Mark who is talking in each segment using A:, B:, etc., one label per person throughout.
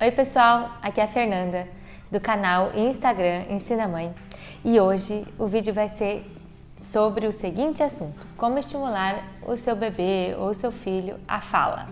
A: Oi pessoal, aqui é a Fernanda do canal e Instagram Ensina Mãe e hoje o vídeo vai ser sobre o seguinte assunto: como estimular o seu bebê ou o seu filho à fala.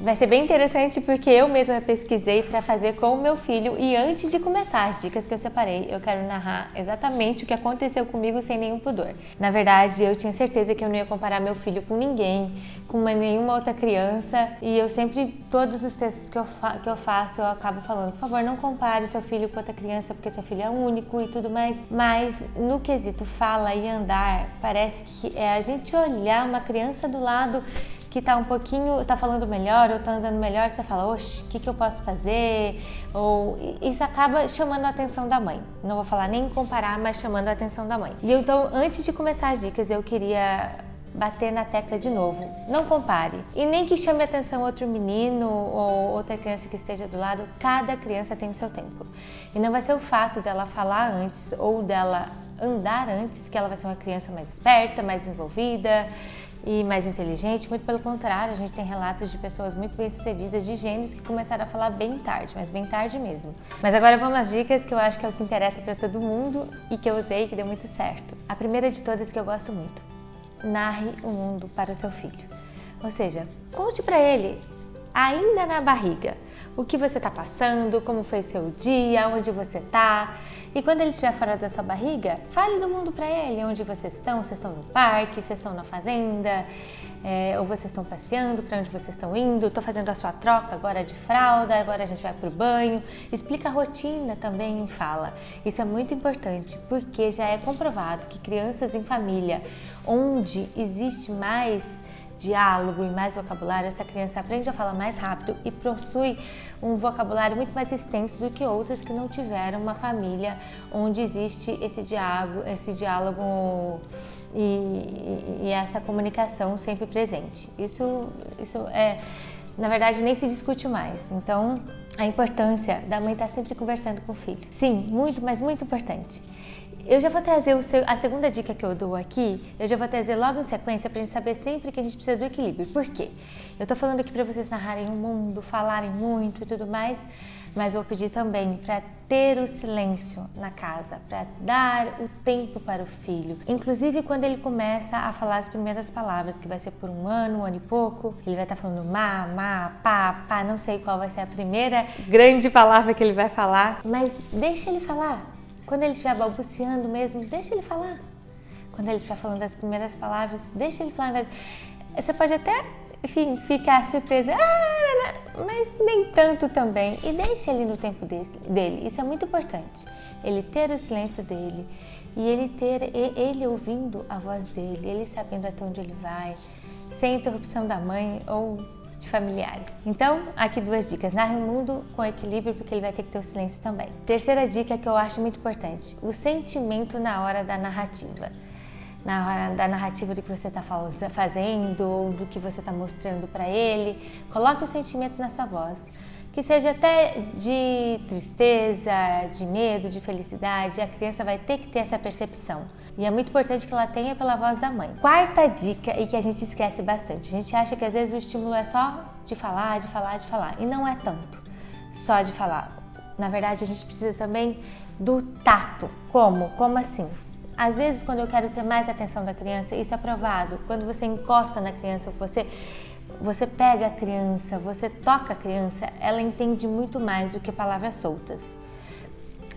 A: Vai ser bem interessante porque eu mesma pesquisei para fazer com o meu filho e antes de começar as dicas que eu separei, eu quero narrar exatamente o que aconteceu comigo sem nenhum pudor. Na verdade, eu tinha certeza que eu não ia comparar meu filho com ninguém, com nenhuma outra criança e eu sempre, todos os textos que eu faço, eu acabo falando, por favor, não compare seu filho com outra criança porque seu filho é único e tudo mais. Mas no quesito fala e andar, parece que é a gente olhar uma criança do lado que tá falando melhor ou tá andando melhor, você fala, oxe, o que eu posso fazer? Ou isso acaba chamando a atenção da mãe. Não vou falar nem comparar, mas chamando a atenção da mãe. E então, antes de começar as dicas, eu queria bater na tecla de novo. Não compare. E nem que chame a atenção outro menino ou outra criança que esteja do lado, cada criança tem o seu tempo. E não vai ser o fato dela falar antes ou dela andar antes que ela vai ser uma criança mais esperta, mais envolvida e mais inteligente. Muito pelo contrário, a gente tem relatos de pessoas muito bem-sucedidas de gênios que começaram a falar bem tarde, mas bem tarde mesmo. Mas agora vamos às dicas que eu acho que é o que interessa para todo mundo e que eu usei e que deu muito certo. A primeira de todas que eu gosto muito: narre o mundo para o seu filho. Ou seja, conte para ele, ainda na barriga, o que você está passando, como foi seu dia, onde você está. E quando ele estiver fora da sua barriga, fale do mundo para ele, onde vocês estão no parque, vocês estão na fazenda, ou vocês estão passeando, para onde vocês estão indo, estou fazendo a sua troca agora de fralda, agora a gente vai para o banho. Explica a rotina também em fala. Isso é muito importante, porque já é comprovado que crianças em família, onde existe mais diálogo e mais vocabulário, essa criança aprende a falar mais rápido e possui um vocabulário muito mais extenso do que outras que não tiveram uma família onde existe esse diálogo e essa comunicação sempre presente. Isso é, na verdade, nem se discute mais. Então, a importância da mãe estar sempre conversando com o filho. Sim, muito, mas muito importante. Eu já vou trazer a segunda dica que eu dou aqui, eu já vou trazer logo em sequência pra gente saber sempre que a gente precisa do equilíbrio. Por quê? Eu tô falando aqui pra vocês narrarem o mundo, falarem muito e tudo mais, mas vou pedir também pra ter o silêncio na casa, pra dar o tempo para o filho. Inclusive quando ele começa a falar as primeiras palavras, que vai ser por um ano e pouco, ele vai estar falando má, pá, não sei qual vai ser a primeira grande palavra que ele vai falar, mas deixa ele falar. Quando ele estiver balbuciando mesmo, deixa ele falar. Quando ele estiver falando as primeiras palavras, deixa ele falar. Você pode até, enfim, ficar surpresa, mas nem tanto também. E deixa ele no tempo dele. Isso é muito importante. Ele ter o silêncio dele e ele ouvindo a voz dele, ele sabendo até onde ele vai, sem interrupção da mãe ou de familiares. Então, aqui duas dicas: narre o mundo com equilíbrio, porque ele vai ter que ter o silêncio também. Terceira dica que eu acho muito importante: o sentimento na hora da narrativa. Na hora da narrativa do que você está fazendo ou do que você está mostrando para ele, coloque o sentimento na sua voz. Que seja até de tristeza, de medo, de felicidade, a criança vai ter que ter essa percepção. E é muito importante que ela tenha pela voz da mãe. Quarta dica, e que a gente esquece bastante: a gente acha que às vezes o estímulo é só de falar, e não é tanto só de falar. Na verdade, a gente precisa também do tato. Como assim? Às vezes, quando eu quero ter mais atenção da criança, isso é provado. Quando você encosta na criança, você pega a criança, você toca a criança, ela entende muito mais do que palavras soltas.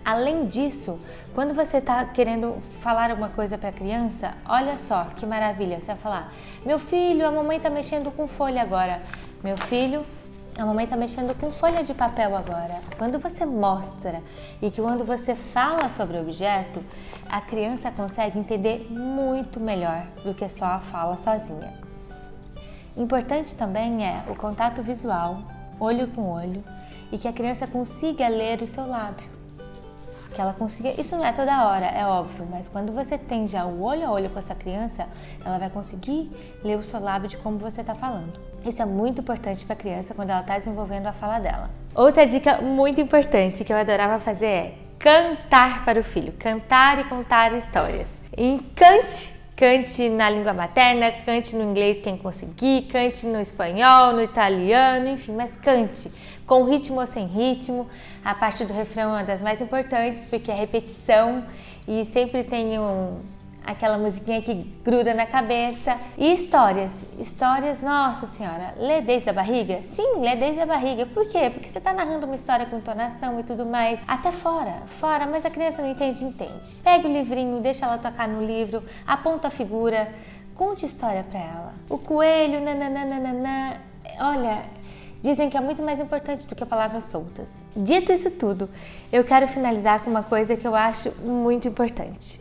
A: Além disso, quando você está querendo falar alguma coisa para a criança, olha só que maravilha, você vai falar: meu filho, a mamãe está mexendo com folha agora. Meu filho, a mamãe está mexendo com folha de papel agora. Quando você mostra e que quando você fala sobre o objeto, a criança consegue entender muito melhor do que só a fala sozinha. Importante também é o contato visual, olho com olho, e que a criança consiga ler o seu lábio. Que ela consiga, isso não é toda hora, é óbvio, mas quando você tem já o olho a olho com essa criança, ela vai conseguir ler o seu lábio de como você está falando. Isso é muito importante para a criança quando ela está desenvolvendo a fala dela. Outra dica muito importante que eu adorava fazer é cantar para o filho, cantar e contar histórias. E cante Cante na língua materna, cante no inglês quem conseguir, cante no espanhol, no italiano, enfim, mas cante. Com ritmo ou sem ritmo. A parte do refrão é uma das mais importantes, porque é repetição e sempre tem aquela musiquinha que gruda na cabeça. E histórias, nossa senhora, lê desde a barriga? Sim, lê desde a barriga. Por quê? Porque você tá narrando uma história com entonação e tudo mais, até fora, mas a criança não entende. Pega o livrinho, deixa ela tocar no livro, aponta a figura, conte história pra ela. O coelho, nananana, olha... Dizem que é muito mais importante do que palavras soltas. Dito isso tudo, eu quero finalizar com uma coisa que eu acho muito importante.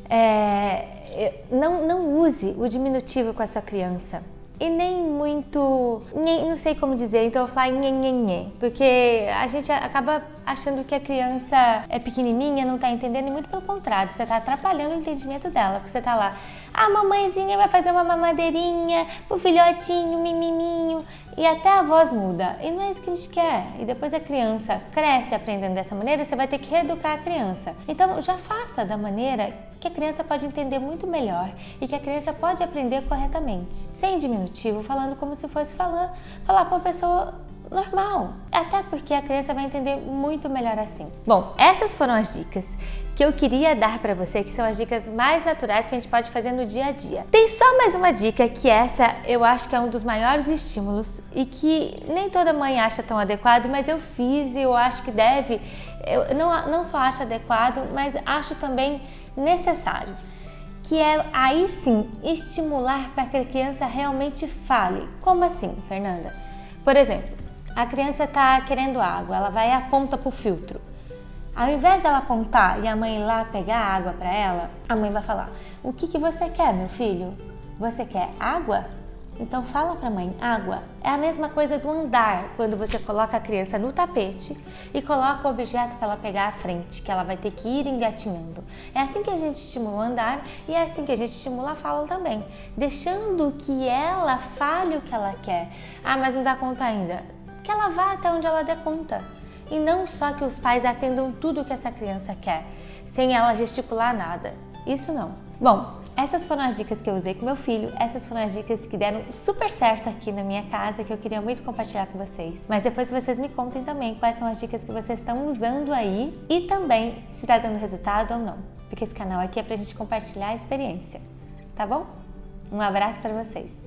A: Não use o diminutivo com a sua criança. E nem muito, não sei como dizer, então eu vou falar nhenhenhê, porque a gente acaba achando que a criança é pequenininha, não tá entendendo, e muito pelo contrário, você tá atrapalhando o entendimento dela, porque você tá lá, a mamãezinha vai fazer uma mamadeirinha pro filhotinho, mimiminho, e até a voz muda, e não é isso que a gente quer. E depois a criança cresce aprendendo dessa maneira, você vai ter que reeducar a criança. Então já faça da maneira que a criança pode entender muito melhor e que a criança pode aprender corretamente, sem diminutivo, falando como se fosse falar com uma pessoa normal, até porque a criança vai entender muito melhor assim. Bom, essas foram as dicas que eu queria dar para você, que são as dicas mais naturais que a gente pode fazer no dia a dia. Tem só mais uma dica, que essa eu acho que é um dos maiores estímulos e que nem toda mãe acha tão adequado, mas eu fiz e eu acho que deve, eu não só acho adequado, mas acho também necessário, que é aí sim estimular para que a criança realmente fale. Como assim, Fernanda? Por exemplo, a criança está querendo água, ela vai e aponta para o filtro. Ao invés dela apontar e a mãe ir lá pegar a água para ela, a mãe vai falar: o que você quer, meu filho? Você quer água? Então fala para a mãe, água. É a mesma coisa do andar, quando você coloca a criança no tapete e coloca o objeto para ela pegar à frente, que ela vai ter que ir engatinhando. É assim que a gente estimula o andar e é assim que a gente estimula a fala também, deixando que ela fale o que ela quer. Ah, mas não dá conta ainda. Que ela vá até onde ela der conta. E não só que os pais atendam tudo o que essa criança quer, sem ela gesticular nada. Isso não. Bom, essas foram as dicas que eu usei com meu filho, essas foram as dicas que deram super certo aqui na minha casa, que eu queria muito compartilhar com vocês. Mas depois vocês me contem também quais são as dicas que vocês estão usando aí e também se está dando resultado ou não. Porque esse canal aqui é pra gente compartilhar a experiência, tá bom? Um abraço para vocês!